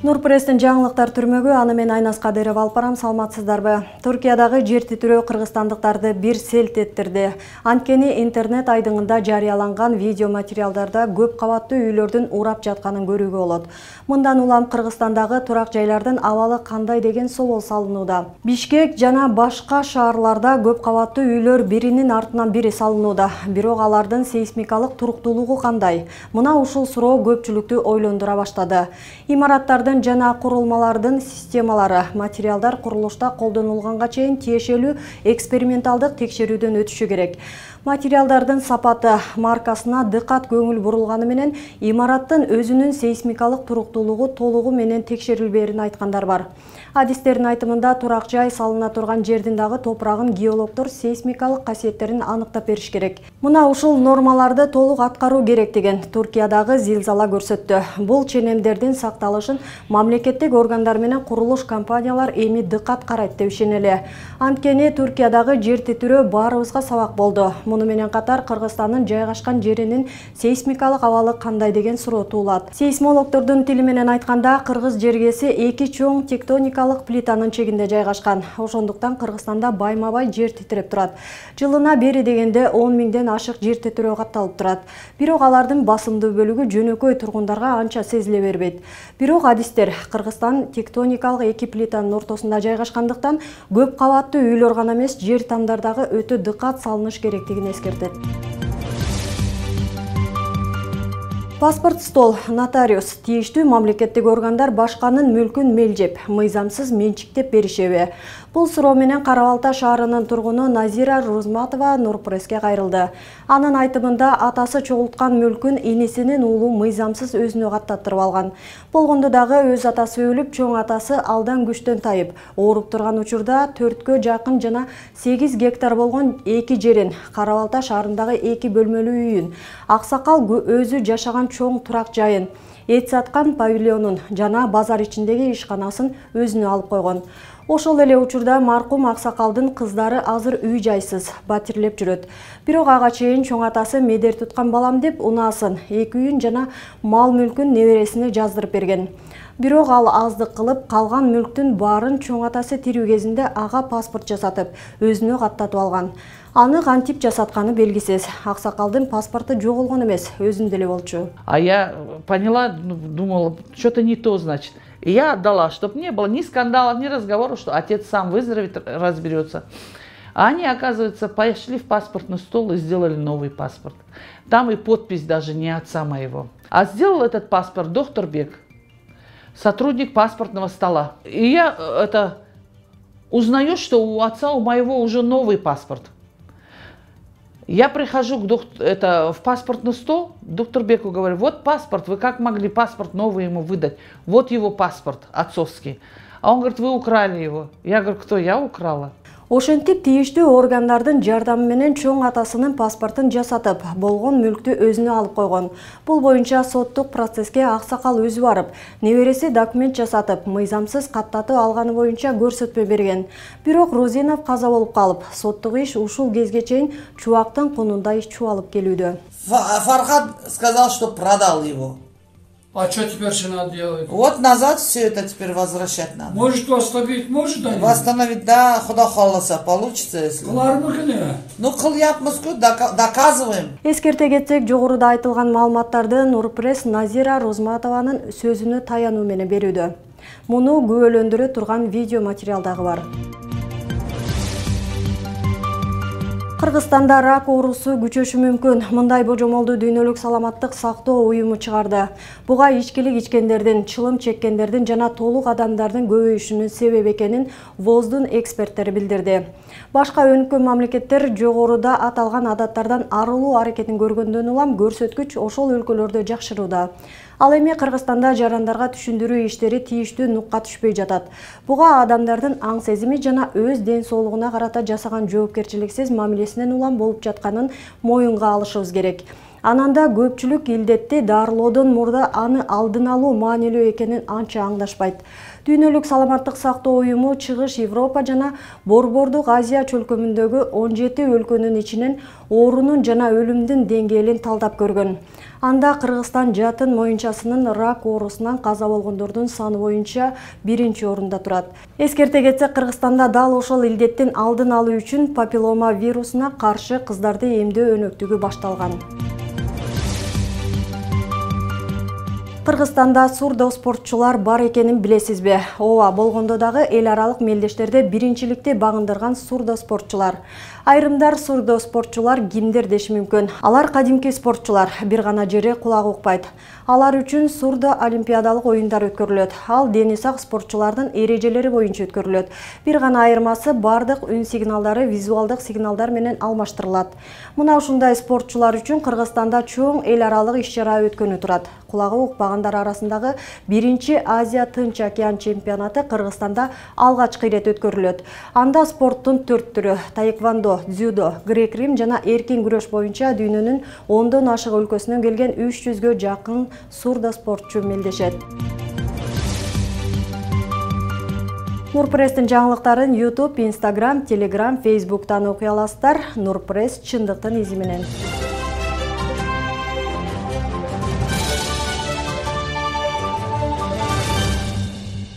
Нурпресстин жаңылыктар түрмөгү аны мен Айнас Кадыров алып барам, саламатсыздарбы? Туркиядагы жер титирөө кыргызстандыктарды бир селт эттирди. Анткени интернет айдыңында жарыяланган видео материалдарда көп кабаттуу үйлөрдүн урап жатканын көрүүгө болот. Мындан улам Кыргызстандагы турак жайлардын абалы кандай деген соол салынууда. Бишкек жана башка шаарларда көп кабаттуу үйлөр биринин артынан бири салынууда. Бирок алардын сейсмикалык туруктуулугу кандай? Мына ушул суроо көпчүлүктү ойлондура баштады. Имараттардын жана курулмалардын системалары, материалдар курулушта колдонулганга чейин тиешелүү эксперименталдык текшерүүдөн өтүшү керек. Материалдардын сапаты, маркасына дыккат көңүл бурулганы менен имараттын өзүнүн сейсмикалык туруктуулугу толугу менен текшерилбээрин айткандар бар. Адистердин айтымында турак жай салына турган жердин дагы топурагын геологдор сейсмикалык касиеттерин аныктап бериш керек. Мына ушул нормаларды толук аткаруу керек деген Туркиядагы зилзала көрсөттү. Бул ченемдердин сакталышын мамлекеттик органдар менен курулуш компаниялар эми дыккат карайт деп ишенели. Анткени Туркиядагы жер титирөө баарыбызга сабак болду. Муну менен катар Кыргызстандын жайгашкан жеринин сейсмикалык абалы кандай деген суроо туулат. Сейсмологдордун тили менен айтканда, Кыргыз жергеси эки чоң тектоникалык плитанын чегинде жайгашкан. Ошондуктан Кыргызстанда байма-бай жер титиреп турат. Жылына бери дегенде 10 миңден ашык жер титирөө катталып турат. Бирок алардын басымдуу бөлүгү жөнөкөй тургундарга анча сезиле бербейт. Бирок адистер Кыргызстан тектоникалык эки плитанын ортосунда жайгашкандыктан көп кабаттуу үйлөр гана эмес, жер тамдардагы өтө дыккат салыныш керектигин эскертет. Паспорт стол, нотариус, тийиштүү мамлекеттик органдар башканын мүлкүн мелжеп, мыйзамсыз менчиктеп беришеби? Бул суроо менен Кара Балта шаарынын тургуну Назира Розматова Нурпресске кайрылды. Анын айтымында атасы чогулткан мүлкүн инисинин уулу мыйзамсыз өзүнө каттаттырып алган. Болгондо дагы өз атасы өлүп, чоң атасы алдан күчтөн тайып, ооруп турган учурда 4кө жакын жана 8 гектар болгон эки жерин, Кара Балта шаарындагы 2 бөлмөлүү үйүн, аксакал өзү жашаган чоң турак жайын, эт саткан павильонун жана базар ичиндеги ишканасын өзүнө алып койгон. Ошол эле учурда маркум аксакалдын кыздары азыр үй жайсыз, батирлеп жүрөт. Бирок ага чейин чоң атасы медер туткан балам деп унаасын, 2 үйүн жана мал мүлкүн небересине жаздырып берген. Бирок ал аздык кылып, калган мүлктүн баарын чоң атасы тирүү кезинде ага паспорт жасатып, өзүнө каттатып алган. Аны кантип жасатканы белгисиз. Аксакалдын паспорту жоголгон эмес, өзүндө эле болчу. А я поняла, думала, что-то не то, значит. И я отдала, чтобы не было ни скандалов, ни разговоров, что отец сам выздоровеет, разберется. А они, оказывается, пошли в паспортный стол и сделали новый паспорт. Там и подпись даже не отца моего. А сделал этот паспорт доктор Бек, сотрудник паспортного стола. И я узнаю, что у отца у моего уже новый паспорт. Я прихожу в паспортный стол, доктор Беку говорю, вот паспорт, вы как могли паспорт новый ему выдать? Вот его паспорт отцовский. А он говорит, вы украли его. Я говорю, кто? Я украла. Ошентип тийиштүү органдардын жардамы менен чоң атасынын паспортун жасатып, болгон мүлктү өзүнө алып койгон. Бул боюнча соттук процесске аксакал өзү барып, небереси документ жасатып, мыйзамсыз каттатып алганы боюнча көрсөтмө берген. Бирок Розинов каза болуп калып, соттук иш ушул кезге чейин чубактын кунундай чубалып келүүдө. Фархад сказал, что продал его. А что теперь же надо делать? Вот назад все это теперь возвращать надо. Может восстановить, может они? Восстановить, да, Худа Холласа получится, если. Ну, кылyapмызку, доказываем. Эскерте кетсек, жогоруда айтылган маалыматтарды Нурпресс Назира Розматованын сөзүнө таянуу менен берүүдө. Муну күбөлөндүрө турган видео материалдагы бар. Кыргызстанда рак оорусу күчөшү мүмкүн. Мындай божомолду Дүйнөлүк саламаттык сактоо уюму чыгарды. Буга ичкилик ичкендердин, чылым чеккендердин жана толук адамдардын көбөйүшүнүн себеп экенин ВОЗдун эксперттери билдирди. Башка өнүккөн мамлекеттер жогоруда аталган адаттардан арылуу аракетин көргөндөн улам көрсөткүч ошол өлкөлөрдө жакшырууда. Ал эми Кыргызстанда жарандарга түшүндүрүү иштери тийиштүү нукка түшпөй жатат. Буга адамдардын аң сезими жана өз ден соолугуна карата жасаган жоопкерчиликсиз мамилесинен улам болуп жатканын моюнга алышыбыз керек. Ананда көпчүлүк илдетти дарылоодон мурда аны алдын алуу маанилүү экенин анча аңдашпайт. Дүйнөлүк саламаттык сактоо уюму Чыгыш Европа жана Борбордук Азия чөлкөмүндөгү 17 өлкөнүн ичинен оорунун жана өлүмдүн деңгээлин талдап көргөн. Анда Кыргызстан жатын моюнчасынын рак оорусунан каза болгондордун саны боюнча 1-орунда турат. Эскерте кетсек, Кыргызстанда дал ошол илдеттин алдын алуу үчүн папиллома вирусуна каршы кыздарды эмдөө өнөктүгү башталган. Кыргызстанда сурдо спортчулар бар экенин билесизби? Ооба, болгондо дагы эл аралык мелдештерде биринчиликти багындырган сурдо спортчулар. Айрымдар сурдо спортчулар кимдер деши мүмкүн. Алар кадимки спортчулар, бир гана жери кулагы укпайт. Алар үчүн сурдо олимпиадалык оюндар өткөрүлөт. Ал дени сак спортчулардын эрежелери боюнча өткөрүлөт. Бир гана айырмасы, бардык үн сигналдары визуалдык сигналдар менен алмаштырылат. Мына ушундай спортчулар үчүн Кыргызстанда чоң эл аралык иш-чара өткөнү турат. Кулагы укпагандар арасындагы 1-чи Азия Тынч океан чемпионаты Кыргызстанда алгачкы ирет өткөрүлөт. Анда спорттун 4 түрү — таэквондо, дзюдо, грек-рим жана эркин күрөш боюнча дүйнөнүн 10дон ашык өлкөсүнөн келген 300гө жакын сурдо спортчу мелдешет. Нурпресстин жаңылыктарын YouTube, Instagram, Telegram, Facebook'tan окуй аласыздар. Нурпресс чындыктын изи менен.